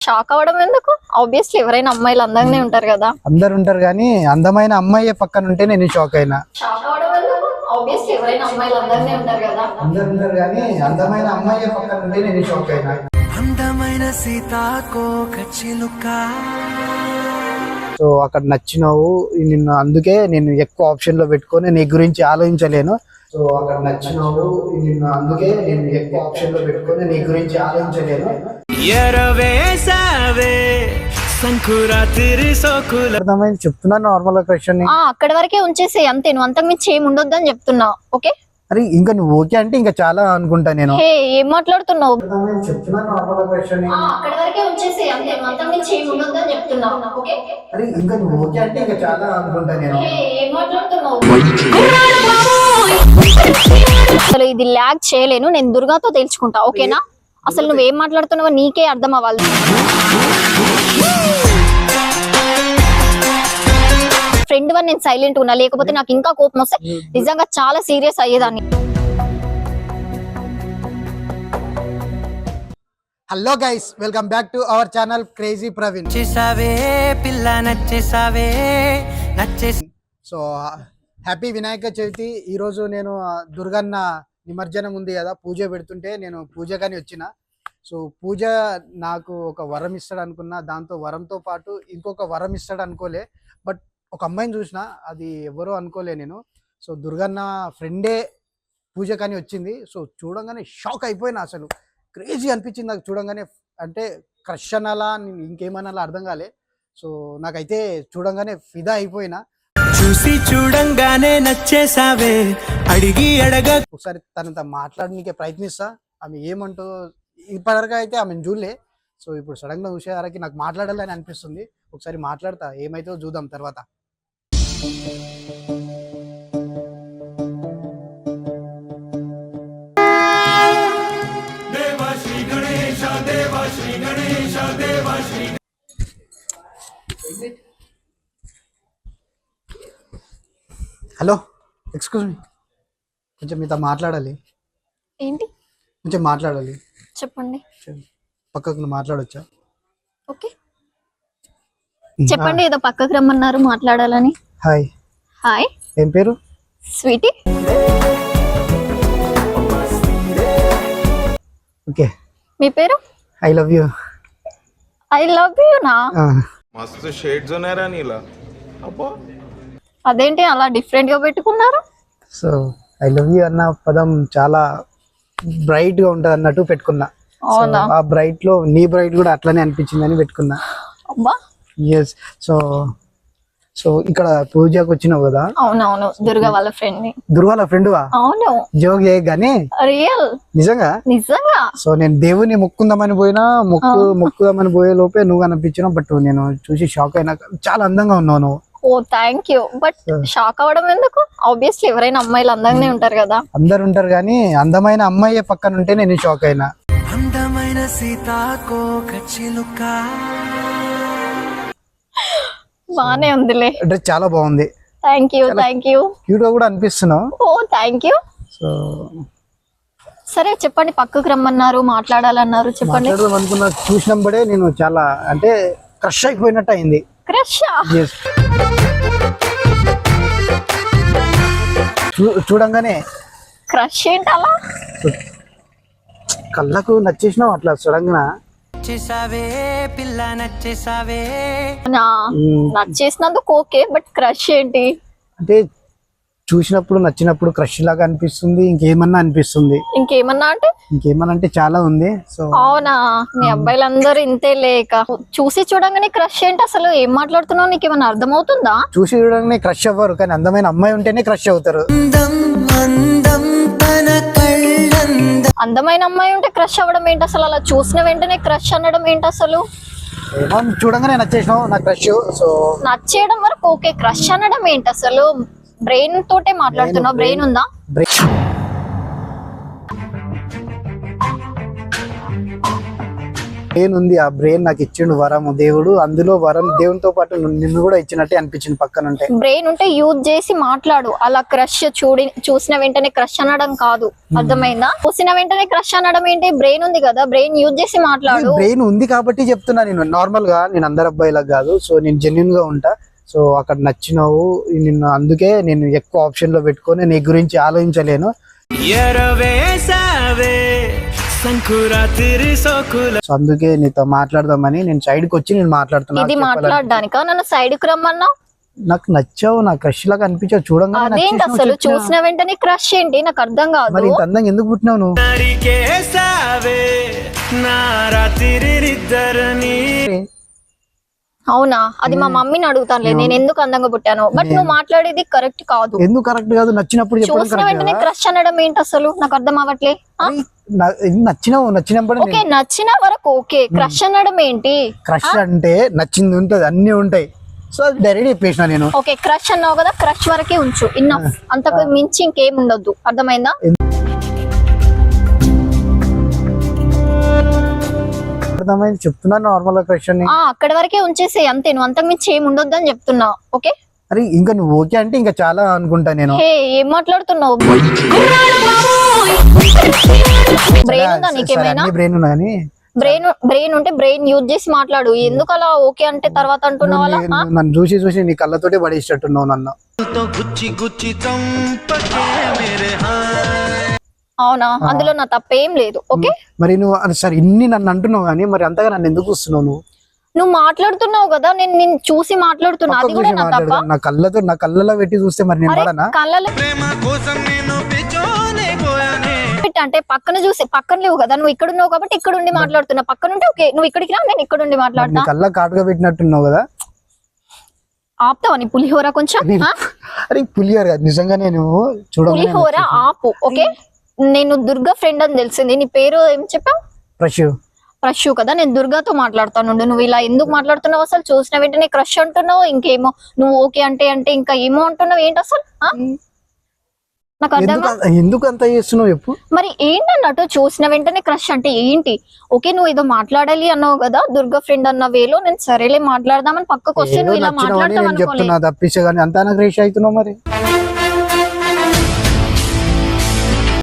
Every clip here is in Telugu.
షాక్ అవ్వడం ఎందుకు? ఆబ్వియస్లీ ఎవరైనా అమ్మాయిలు అందంగానే ఉంటారు కదా. అందరు ఉంటారు కానీ అందమైన అమ్మాయి పక్కన ఉంటే నేను షాక్ అయినా. షాక్ అవ్వడం ఎందుకు? ఆబ్వియస్లీ ఎవరైనా అమ్మాయిలు అందంగానే ఉంటారు కదా. అందరు ఉంటారు కానీ అందమైన అమ్మాయి పక్కన ఉంటే నేను షాక్ అయినా. అందమైన సీతాకోక చిలుక. సో అక్కడ నచ్చినావు నిన్ను, అందుకే నేను ఎక్కువ ఆప్షన్ లో పెట్టుకొని నీ గురించి ఆలోచించలేను. సో అక్కడ నచ్చినావు నిన్ను, అందుకే నేను ఎక్కువ ఆప్షన్ లో పెట్టుకొని నీ గురించి ఆలోచించలేను. అర్థమైంది చెప్తున్నా, నార్మల్ క్వశ్చన్ అక్కడ వరకే ఉంచేసి అంతే, నువ్వు అంతకు మించి ఏమి ఉండొద్దు అని చెప్తున్నా. ఓకే అరే ఇంకా నువ్వు ఓకే అంటే ఇంకా చాలా అనుకుంటా నేను. ఏం మాట్లాడుతున్నావు? చెప్తున్నా నార్మల్ క్వశ్చన్ అక్కడ వరకే ఉంచేసి అంతే, నువ్వు అంతకు మించి ఏమి ఉండొద్దు అని చెప్తున్నా. ఓకే అరే ఇంకా నువ్వు ఓకే అంటే ఇంకా చాలా అనుకుంటా నేను. ఏం మాట్లాడుతున్నావు? అసలు ఇది ల్యాగ్ చేయలేను, నేను దుర్గాతో తేల్చుకుంటా. ఓకేనా? అసలు నువ్వేం మాట్లాడుతున్నావో నీకే అర్థం అవ్వాలి. ఫ్రెండ్ వన్ నేను సైలెంట్ ఉన్నా, లేకపోతే నాకు ఇంకా కోపం వస్తే నిజంగా చాలా సీరియస్ అయ్యేదాన్ని. Hello guys, welcome back to our channel crazy Praveen. So happy Vinayaka Chavithi. ఈరోజు నేను దుర్గన్న నిమజ్జనం ఉంది కదా, పూజ పెడుతుంటే నేను పూజ కానీ వచ్చిన. సో పూజ నాకు ఒక వరం ఇస్తాడు అనుకున్నా, దాంతో వరంతో పాటు ఇంకొక వరం ఇస్తాడు అనుకోలే. బట్ ఒక అమ్మాయిని చూసిన, అది ఎవరో అనుకోలే నేను. సో దుర్గన్న ఫ్రెండే పూజ కానీ వచ్చింది. సో చూడంగానే షాక్ అయిపోయినా, అసలు క్రేజీ అనిపించింది నాకు చూడంగానే. అంటే క్రష్ అనాలా ఇంకేమనాలా అర్థం కాలే. సో నాకైతే చూడంగానే ఫిదా అయిపోయినా. చూసి చూడంగానే నచ్చేసావే, అడిగి అడగ. ఒకసారి తనతో మాట్లాడడానికి ప్రయత్నిస్తా, ఆమె ఏమంటో. ఇప్పటివరకు అయితే ఆమెను చూడలే. సో ఇప్పుడు సడన్ గా చూసేవారికి నాకు మాట్లాడాలని అనిపిస్తుంది. ఒకసారి మాట్లాడతా, ఏమైతే చూద్దాం తర్వాత. హలో, ఎక్స్క్యూజ్ మీ, కొంచెం మీతో మాట్లాడాలి. ఏంటి? కొంచెం మాట్లాడాలి. చెప్పండి. పక్కకు మాట్లాడొచ్చా? ఓకే చెప్పండి. ఏదో పక్కకు రమ్మన్నారు మాట్లాడాలని. హాయ్. హాయ్. ఏం పేరు? స్వీటీ. ఓకే. మీ పేరు? I love you. I love you నా? मस्त शेड्स ఉన్నారా నీలా? అబ్బో అదేంటి అలా డిఫరెంట్ గా పెట్టుకున్నారు? సో ఐ లవ్ యూ అన్న పదం చాలా బ్రైట్ గా ఉంటది అన్నట్టు పెట్టుకున్నా. అవునా? ఆ బ్రైట్ లో నీ బ్రైట్ కూడా అట్లనే అనిపించిందని పెట్టుకున్నా. అబ్బా. ఎస్. సో సో ఇక్కడ పూజకు వచ్చినావు కదా? అవునవును, దుర్గా వాళ్ళ ఫ్రెండ్ ని. దుర్గాల ఫ్రెండ్ వా? అవును. జోక్ గానీ రియల్. నిజంగా? నిజంగా. సో నేను దేవుని మొక్కుందామని పోయినా, మొక్కుదామని పోయే లోపే నువ్వు అనిపించినావు. బట్ నేను చూసి షాక్ అయినా. చాలా అందంగా ఉన్నావు నువ్వు. ఓ థ్యాంక్ యూ. బట్ షాక్ అవ్వడం ఎందుకు? ఆబ్వియస్లీ ఎవరైనా అమ్మాయిలు అందంగానే ఉంటారు కదా. అందరు ఉంటారు కానీ అందమైన అమ్మాయి పక్కన ఉంటే నేను షాక్ అయినా. అందమైన సీతాకోక చిలుక. బానే ఉందిలే. డ్రెస్ చాలా బాగుంది. Thank you. Thank you. Cute గా కూడా అనిపిస్తున్నావు. ఓ థ్యాంక్ యూ. సో సరే చెప్పండి, పక్కకు రమ్మన్నారు, మాట్లాడాలన్నారు, చెప్పండి. మాట్లాడదాం అనుకున్నా, చూసినప్పుడే నేను చాలా అంటే క్రష్ అయిపోయినట్టు అయింది. క్రష్? చూడంగానే క్రష్ ఏంటి అలా? కళ్ళకు నచ్చేసినావు అట్లా సడన్ గా. నచ్చేసావే పిల్ల, నచ్చేసావే. నచ్చేసినందుకు ఓకే, బట్ క్రష్ ఏంటి? అంటే చూసినప్పుడు నచ్చినప్పుడు క్రష్ లాగా అనిపిస్తుంది, ఇంకేమన్నా అనిపిస్తుంది. ఇంకేమన్నా అంటే? ఇంకేమన్నా అంటే చాలా ఉంది. సో అవునా? మీ అబ్బాయిలందరూ ఇంతే లేక చూసి చూడంగానే క్రష్ ఏంటి? అసలు ఏం మాట్లాడుతున్నావు? నీకు ఏమన్నా అర్థమవుతుందా? చూసి చూడంగానే క్రష్ అవ్వరు, కానీ అందమైన అమ్మాయి ఉంటేనే క్రష్ అవుతారు. అందమైన అమ్మాయి ఉంటే క్రష్ అవ్వడం ఏంటి అసలు? అలా చూసిన వెంటనే క్రష్ అనడం ఏంటి అసలు? ఏమో చూడంగానే నచ్చేసినావు నా క్రష్. సో నచ్చేయడం వరకు ఓకే, క్రష్ అనడం ఏంటి అసలు? బ్రెయిన్ తోటే మాట్లాడుతున్నావు? బ్రెయిన్ ఉందా? బ్రెయిన్ ఉంది, ఆ బ్రెయిన్ నాకు ఇచ్చిండు వరము దేవుడు. అందులో వరం దేవునితో పాటు నిన్ను కూడా ఇచ్చినట్టే అనిపించింది పక్కనుంటే. బ్రెయిన్ ఉంటే యూజ్ చేసి మాట్లాడు. అలా క్రష్ చూసిన వెంటనే క్రష్ అనడం కాదు, అర్థమైందా? చూసిన వెంటనే క్రష్ అనడం ఏంటి? బ్రెయిన్ ఉంది కదా, బ్రెయిన్ యూజ్ చేసి మాట్లాడు. బ్రెయిన్ ఉంది కాబట్టి చెప్తున్నా. నేను నార్మల్ గా, నేను అందరు అబ్బాయిలకు కాదు, సో నేను జెన్యున్ గా ఉంటా. సో అక్కడ నచ్చినావు నిన్ను, అందుకే నేను ఎక్కువ ఆప్షన్ లో పెట్టుకొని నీ గురించి ఆలోచించలేను. సో అందుకే నీతో మాట్లాడదామని నేను సైడ్ కి వచ్చి నేను మాట్లాడుతున్నా. ఇది మాట్లాడడానికా నన్ను సైడ్ కి రమ్మన్నా? నాకు నచ్చావు, నా క్రష్ లాగా అనిపించావు చూడంగా. అదేంటి అసలు చూసిన వెంటనే క్రష్ ఏంటి? నాకు అర్థం కాదు. మరి ఇంత అందంగా ఎందుకు పుట్టినావు నువ్వు? అవునా? అది మా మమ్మీని అడుగుతానులే, నేను ఎందుకు అందంగా పుట్టాను. బట్ నువ్వు మాట్లాడేది కరెక్ట్ కాదు. ఎందుకు కరెక్ట్ కాదు? నచ్చినప్పుడు చెప్పడం చూసిన వెంటనే క్రష్ అనడం ఏంటి అసలు? నాకు అర్థం అవ్వట్లే. నచ్చినప్పుడు ఓకే, నచ్చిన వరకు ఓకే, క్రష్ అనడం ఏంటి? క్రష్ అంటే నచ్చింది ఉంటది, అన్ని ఉంటాయి. సో అది డైరెక్ట్ చెప్పేసిన నేను. ఓకే, క్రష్ అన్నావు కదా, క్రష్ వరకే ఉంచు, ఇన్నఫ్. అంతకు మించి ఇంకేం ఉండొద్దు, అర్థమైందా? అర్థమైంది చెప్తున్నా, నార్మల్ గా క్రష్ అని. అక్కడి వరకే ఉంచేసే అంతే, నువ్వు అంతకు మించి ఏం ఉండొద్దు అని చెప్తున్నా. ఓకే, అరే ఇంకా నువ్వు ఓకే అంటే ఇంకా చాలా అనుకుంటా నేను. హే, ఏం మాట్లాడుతున్నావు? బ్రెయిన్ ఉందా నీకేమైనా? బ్రెయిన్ ఉన్నా కానీ బ్రెయిన్ ఉంటే బ్రెయిన్ యూజ్ చేసి మాట్లాడు. ఎందుకు అలా ఓకే అంటే తర్వాత అంటున్నావు అలా? నన్ను చూసి చూసి నీ కళ్ళతోటే పడేసేటట్టున్నావు నన్ను. అవునా? అందులో నా తప్పేం లేదు. ఓకే, మరి నువ్వు సరే ఇన్ని నన్ను అంటున్నావు కానీ మరి అంతగా నన్ను ఎందుకు వస్తున్నావు నువ్వు? నువ్వు మాట్లాడుతున్నావు కదా, నేను నిన్ను చూసి మాట్లాడుతున్నా. అది కూడా నా తప్ప? నా కళ్ళతో, నా కళ్ళలో పెట్టి చూస్తే మరి నేను పడనా? కళ్ళలో అంటే పక్కన చూసి, పక్కన లేవు కదా, నువ్వు ఇక్కడ ఉన్నావు కాబట్టి ఇక్కడ ఉండి మాట్లాడుతున్నా. పక్కన ఉంటే ఓకే, నువ్వు ఇక్కడికి రా, నేను ఇక్కడ ఉండి మాట్లాడతా. కళ్ళ కాటుగా పెట్టినట్టున్నావు కదా. ఆపుతావా నీ పులిహోర కొంచెం? అరే పులిహోర కాదు, నిజంగా నేను పులిహోర ఆపు. ఓకే, నేను దుర్గా ఫ్రెండ్ అని తెలిసింది. నీ పేరు ఏం చెప్పావు? ప్రశు కదా. నేను దుర్గాతో మాట్లాడతాను. నువ్వు ఇలా ఎందుకు మాట్లాడుతున్నావు అసలు? చూసిన వెంటనే క్రష్ అంటున్నావు, ఇంకేమో నువ్వు ఓకే అంటే ఇంకా ఏమో అంటున్నావు. ఏంటి అసలు? నాకు అర్థం. ఎందుకు అంత చేస్తున్నావు చెప్పు. మరి ఏంటన్నట్టు చూసిన వెంటనే క్రష్ అంటే ఏంటి? ఓకే, నువ్వు ఏదో మాట్లాడాలి అన్నావు కదా, దుర్గా ఫ్రెండ్ అన్న వేలో నేను సరేలే మాట్లాడదామని పక్కకు వస్తే నువ్వు ఇలా మాట్లాడతావు తప్పిస్తే కానీ అంతా నాకు రేష్ అవుతున్నావు. మరి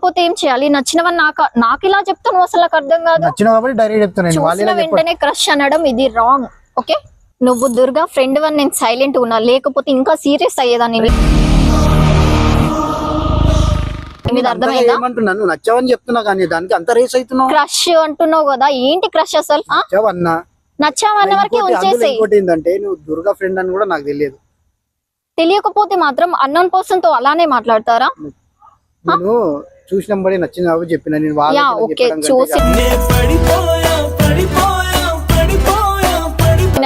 పోతే ఏం చేయాలి? నచ్చినవని నాకు ఇలా చెప్తాను అసలు నాకు అర్థం కాదు. నచ్చిన కాబట్టి డైరెక్ట్ చెప్తాను. చూసిన వెంటనే క్రష్ అనడం ఇది రాంగ్. ఓకే, నువ్వు దుర్గా ఫ్రెండ్ వన్ నేను సైలెంట్ ఉన్నా, లేకపోతే ఇంకా సీరియస్ అయ్యేదాన్ని. ఏమంటున్నాను? నచ్చావని చెప్తున్నా కానీ దానికి అంత రేస్ అవుతున్నావు. క్రష్ అంటున్నావు కదా, ఏంటి క్రష్ అసలు? నచ్చావన్న వరకే ఉంచేసి. ఏంటంటే నువ్వు దుర్గా ఫ్రెండ్ అని కూడా నాకు తెలియదు. తెలియకపోతే మాత్రం అన్నోన్ పర్సన్ తో అలానే మాట్లాడతారా? నేను చూసినప్పుడు నచ్చింది కాబట్టి చెప్పిన. నేను ఓకే, చూసి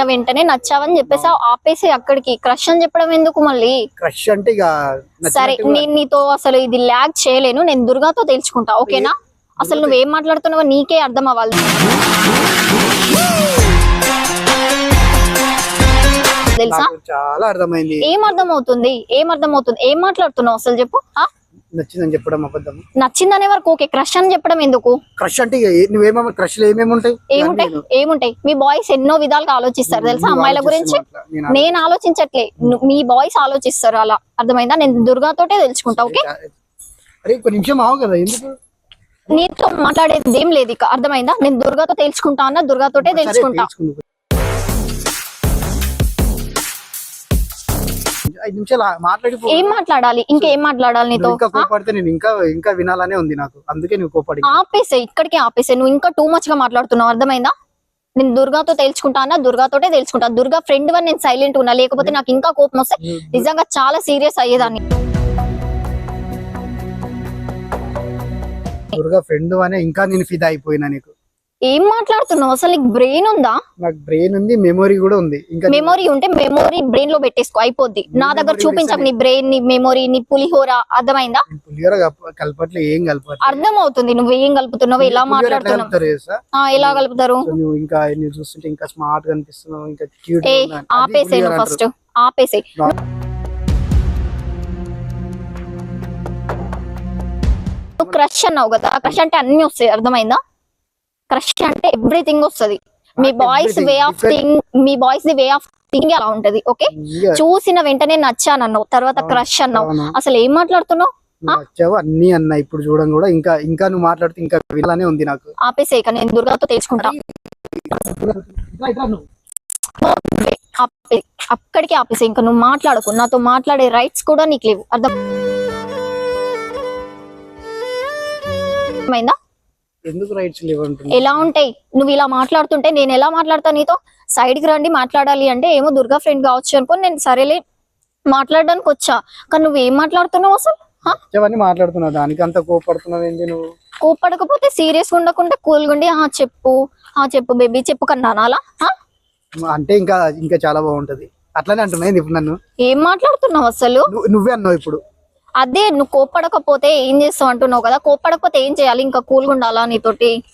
వెంటనే నచ్చావని చెప్పేసి ఆపేసి అక్కడికి. క్రష్ అని చెప్పడం ఎందుకు మళ్ళీ? క్రష్ అంటే సరే, నేను నీతో అసలు ఇది ల్యాగ్ చేయలేను. నేను దుర్గాతో తెలుసుకుంటా, ఓకేనా? అసలు నువ్వేం మాట్లాడుతున్నావో నీకే అర్థం అవ్వాలి. తెలుసా? చాలా అర్థమైంది. ఏం అర్థమవుతుంది? ఏం మాట్లాడుతున్నావు అసలు చెప్పు. నచ్చిందని చెప్పడం అబద్ధం. నచ్చిందనే వరకు ఓకే, క్రష్ అని చెప్పడం ఎందుకు? క్రష్ అంటే నువ్వేమో క్రష్ లో ఏమేమి ఉంటాయి? ఏముంటాయి? మీ బాయ్స్ ఎన్నో విధాలుగా ఆలోచిస్తారు తెలుసా అమ్మాయిల గురించి. నేను ఆలోచించట్లే, మీ బాయ్స్ ఆలోచిస్తారు అలా, అర్థమైందా? నేను దుర్గాతోటే తెలుసుకుంటా. ఓకే, అరే ఒక నిమిషం ఆవు కదా, ఎందుకు నీతో మాట్లాడేది ఏం లేదు ఇక, అర్థమైందా? నేను దుర్గాతో తెలుసుకుంటా అన్న, దుర్గాతోటే తెలుసుకుంటా. ఏం మాట్లాడాలి? ఇంకేం మాట్లాడాలి నీతో? ఇంకా వినాలనే ఉంది నాకు, అందుకే నువ్వు కోపడి ఆపేసే, ఇక్కడికి ఆపేసే. నువ్వు ఇంకా టూ మచ్ గా మాట్లాడుతున్నావు, అర్థమైందా? నేను దుర్గాతో తెలుసుకుంటా అన్న, దుర్గాతోటే తెలుసుకుంటా. దుర్గా ఫ్రెండ్ వన్ నేను సైలెంట్ ఉన్నా, లేకపోతే నాకు ఇంకా కోపం వస్తే నిజంగా చాలా సీరియస్ అయ్యేదాన్ని. దుర్గా ఫ్రెండ్ అనే ఇంకా నేను ఫిదా అయిపోయినా. నీకు ఏం మాట్లాడుతున్నావు అసలు? నీకు బ్రెయిన్ ఉందా? నాకు బ్రెయిన్ ఉంది, మెమొరీ కూడా ఉంది. ఇంకా మెమొరీ ఉంటే మెమొరీ బ్రెయిన్ లో పెట్టేసుకో, అయిపోద్ది. నా దగ్గర చూపించకు నీ బ్రెయిన్, నీ మెమొరీ, నీ పులిహోర, అర్థమైందా? పులిహోర కలపట్లే, ఏం కలపట్లేదు. అర్థం అవుతుంది నువ్వు ఏం కలుపుతున్నావు, ఎలా మాట్లాడుతున్నావు. ఎలా కలుపుతారు? నువ్వు ఇంకా చూస్తుంటే ఇంకా స్మార్ట్ గా అనిపిస్తున్నావు, ఇంకా క్యూట్. ఆపేసే, నువ్వు ఫస్ట్ ఆపేసే. నువ్వు క్రష్ అన్నావు కదా, క్రష్ అంటే అన్ని వస్తాయి, అర్థమైందా? క్రష్ అంటే ఎవ్రీథింగ్ వస్తుంది. మీ బాయ్స్ వే ఆఫ్ థింగ్, మీ boys the way of thing అలా ఉంటది. ఓకే, చూసిన వెంటనే నచ్చానన్నావు, తర్వాత క్రష్ అన్నావు. అసలు ఏం మాట్లాడుతున్నావు? నచ్చావు అన్ని అన్న. ఇప్పుడు చూడడం కూడా ఇంకా ఇంకా నువ్వు మాట్లాడితే ఇంకా వినాలనే ఉంది నాకు. ఆపేసే, ఇక నేను దుర్గాతో తెలుసుకుంటా. అక్కడికి ఆపేసే, ఇంకా నువ్వు మాట్లాడకు. నాతో మాట్లాడే రైట్స్ కూడా నీకు లేవు. అర్థమైందా? ఎందుకు రైట్స్ లేవంటున్నా? ఎలా ఉంటాయి? నువ్వు ఇలా మాట్లాడుతుంటే నేను ఎలా మాట్లాడతా నీతో? సైడ్ కి రండి మాట్లాడాలి అంటే ఏమో దుర్గా ఫ్రెండ్ కావచ్చు అనుకోని నేను సరేలే మాట్లాడడానికి వచ్చా. కానీ నువ్వు ఏం మాట్లాడుతున్నావు అసలు? అవన్నీ మాట్లాడుతున్నావు, దానికి అంత కోపడుతున్నావు ఏంటి నువ్వు? కోపడకపోతే సీరియస్ గా ఉండకుండా కూల్ గుండి చెప్పు చెప్పు బేబీ చెప్పు కన్నా అలా అంటే ఇంకా ఇంకా చాలా బాగుంటది. అట్లానే అంటున్నాయి ఇప్పుడు నన్ను. ఏం మాట్లాడుతున్నావు అసలు? నువ్వే అన్నావు ఇప్పుడు. అదే నువ్వు కోపడకపోతే ఏం చేస్తావు అంటున్నావు కదా. కోపడకపోతే ఏం చేయాలి? ఇంకా కూల్ గా ఉండాలా నీతోటి?